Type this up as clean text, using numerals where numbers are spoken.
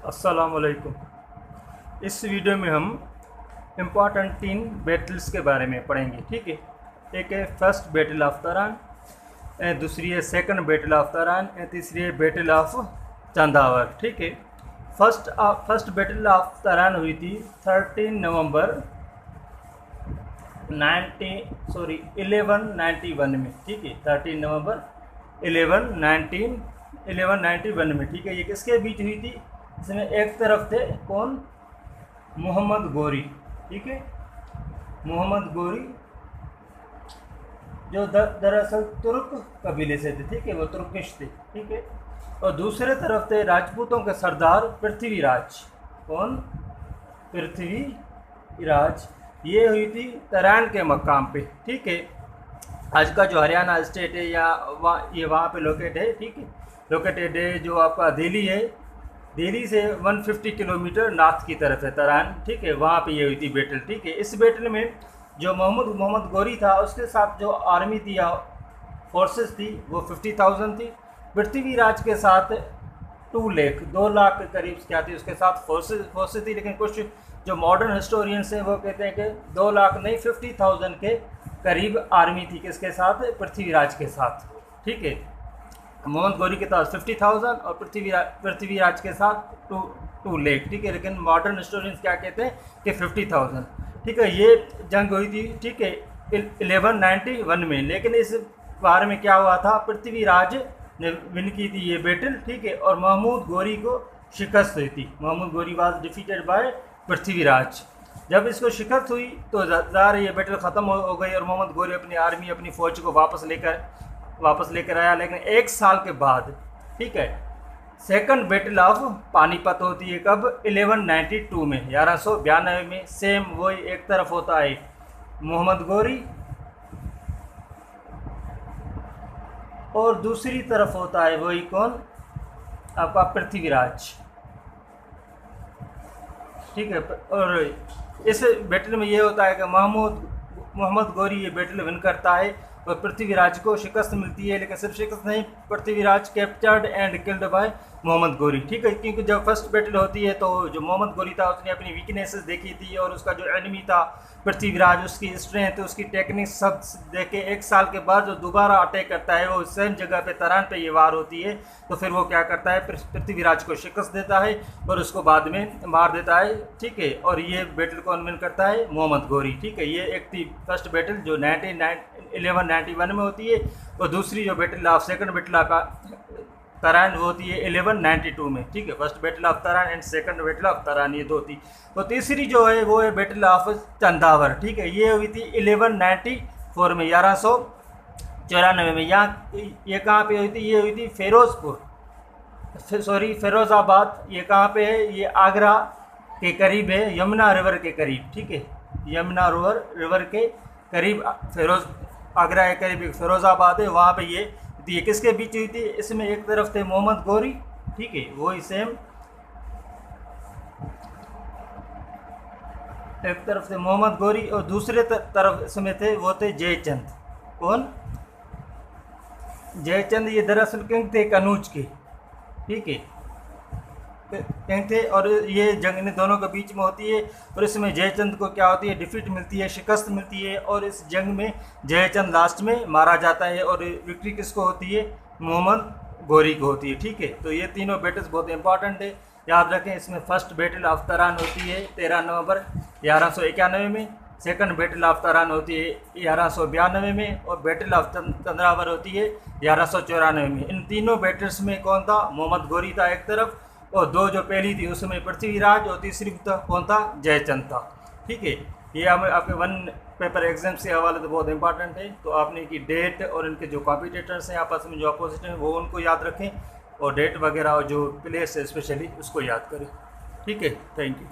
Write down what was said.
अस्सलाम वालेकुम। इस वीडियो में हम इम्पॉर्टेंट 3 बैटल्स के बारे में पढ़ेंगे। ठीक है, एक है फर्स्ट बैटल ऑफ तरान, दूसरी है सेकंड बैटल ऑफ तरान, तीसरी है बैटल ऑफ चंदावर। ठीक है, फर्स्ट बैटल ऑफ तरान हुई थी 13 नवंबर 1191 में। ठीक है, 13 नवंबर 1191 में। ठीक है, ये किसके बीच हुई थी? इसमें एक तरफ थे कौन? मोहम्मद गोरी। ठीक है, मोहम्मद गोरी जो दरअसल तुर्क कबीले से थे। ठीक है, वो तुर्किश थे। ठीक है, और दूसरे तरफ थे राजपूतों के सरदार पृथ्वीराज। कौन? पृथ्वीराज। ये हुई थी तरान के मकाम पे। ठीक है, आज का जो हरियाणा स्टेट है या ये वहाँ पे लोकेट है। ठीक है, लोकेटेड है जो आपका दिल्ली है। दिल्ली से 150 किलोमीटर नॉर्थ की तरफ है तरान। ठीक है, वहाँ पे ये हुई थी बैटल। ठीक है, इस बैटल में जो मोहम्मद गोरी था उसके साथ जो आर्मी थी या फोर्सेस थी वो 50,000 थी। पृथ्वीराज के साथ 2 लाख के करीब क्या थी उसके साथ फोर्सेस थी। लेकिन कुछ जो मॉडर्न हिस्टोरियंस हैं वो कहते हैं कि 2 लाख नहीं 50,000 के करीब आर्मी थी किसके साथ? पृथ्वीराज के साथ। ठीक है, मोहम्मद गोरी के पास 50,000 और पृथ्वीराज के साथ 2 लाख। ठीक है, लेकिन मॉडर्न हिस्टोरियंस क्या कहते हैं कि 50,000। ठीक है, ये जंग हुई थी। ठीक है, 1191 में। लेकिन इस बार में क्या हुआ था? पृथ्वीराज ने विन की थी ये बैटल। ठीक है, और महमूद गोरी को शिकस्त हुई थी। महमूद गोरी वाज डिफीटेड बाय पृथ्वीराज। जब इसको शिकस्त हुई तो ज़ाहिर ये बैटल ख़त्म हो गई और मोहम्मद गोरी अपनी आर्मी अपनी फ़ौज को वापस लेकर आया। लेकिन 1 साल के बाद, ठीक है, सेकंड बैटल ऑफ पानीपत होती है कब? 1192 में, 1192 में। सेम वही, एक तरफ होता है मोहम्मद गोरी और दूसरी तरफ होता है वही कौन? आपका पृथ्वीराज। ठीक है, और इस बैटल में ये होता है कि मोहम्मद गोरी ये बैटल विन करता है और पृथ्वीराज को शिकस्त मिलती है। लेकिन सिर्फ शिकस्त नहीं, Prithviraj captured and killed by Mohammad Ghori. ठीक है, क्योंकि जब फर्स्ट बैटल होती है तो जो मोहम्मद गोरी था उसने अपनी वीकनेसेस देखी थी और उसका जो एनिमी था पृथ्वीराज, उसकी स्ट्रेंथ, उसकी टेक्निक सब देखे 1 साल के बाद जो दोबारा अटैक करता है वो सेम जगह पे तरान पे ये वार होती है, तो फिर वो क्या करता है? पृथ्वीराज को शिकस्त देता है और उसको बाद में मार देता है। ठीक है, और ये बैटल कौन विन करता है? मोहम्मद गोरी। ठीक है, ये एक थी फर्स्ट बैटल जो 1191 में होती है और दूसरी जो battle of second battle of Tarain वो होती है 1192 में। ठीक है, first battle of Tarain and second battle of Tarain, ये 2 थी। तो तीसरी जो है वो है बैटल ऑफ चंदावर। ठीक है, ये हुई थी 1194 में, 1194 में। यहाँ ये कहाँ पे हुई थी? ये हुई थी फिरोज़ाबाद। ये कहाँ पे है? ये आगरा के करीब है, यमुना रिवर के करीब। ठीक है, यमुना रिवर के करीब आगरा के करीब एक फिरोज़ाबाद है, वहाँ पे ये किसके बीच हुई थी? इसमें एक तरफ थे मोहम्मद गोरी। ठीक है, वही सेम, एक तरफ थे मोहम्मद गोरी और दूसरे तरफ इसमें थे वो थे जयचंद। कौन? जयचंद ये दरअसल किंग थे कनूज के। ठीक है, किंग थे और ये जंग इन दोनों के बीच में होती है और इसमें जयचंद को क्या होती है? डिफीट मिलती है, शिकस्त मिलती है और इस जंग में जयचंद लास्ट में मारा जाता है और विक्ट्री किसको होती है? मोहम्मद गोरी को होती है। ठीक है, तो ये तीनों बैटल्स बहुत इंपॉर्टेंट है, याद रखें। इसमें फर्स्ट बैटल ऑफ तरान होती है 13 नवंबर 1191 में, सेकंड बैटल ऑफ तरान होती है 1192 में और बैटल ऑफ चंद्रावर होती है 1194 में। इन तीनों बैटल्स में कौन था? मोहम्मद गोरी था एक तरफ और 2 जो पहली थी उसमें पृथ्वीराज और तीसरी कौन था? जयचंद था। ठीक है, ये आपके 1 पेपर एग्जाम से हवाले से बहुत इंपॉर्टेंट है। तो आपने इनकी डेट और इनके जो कॉम्पिटिटर्स हैं आपस में जो अपोजिट हैं वो उनको याद रखें और डेट वगैरह और जो प्लेस है स्पेशली उसको याद करें। ठीक है, थैंक यू।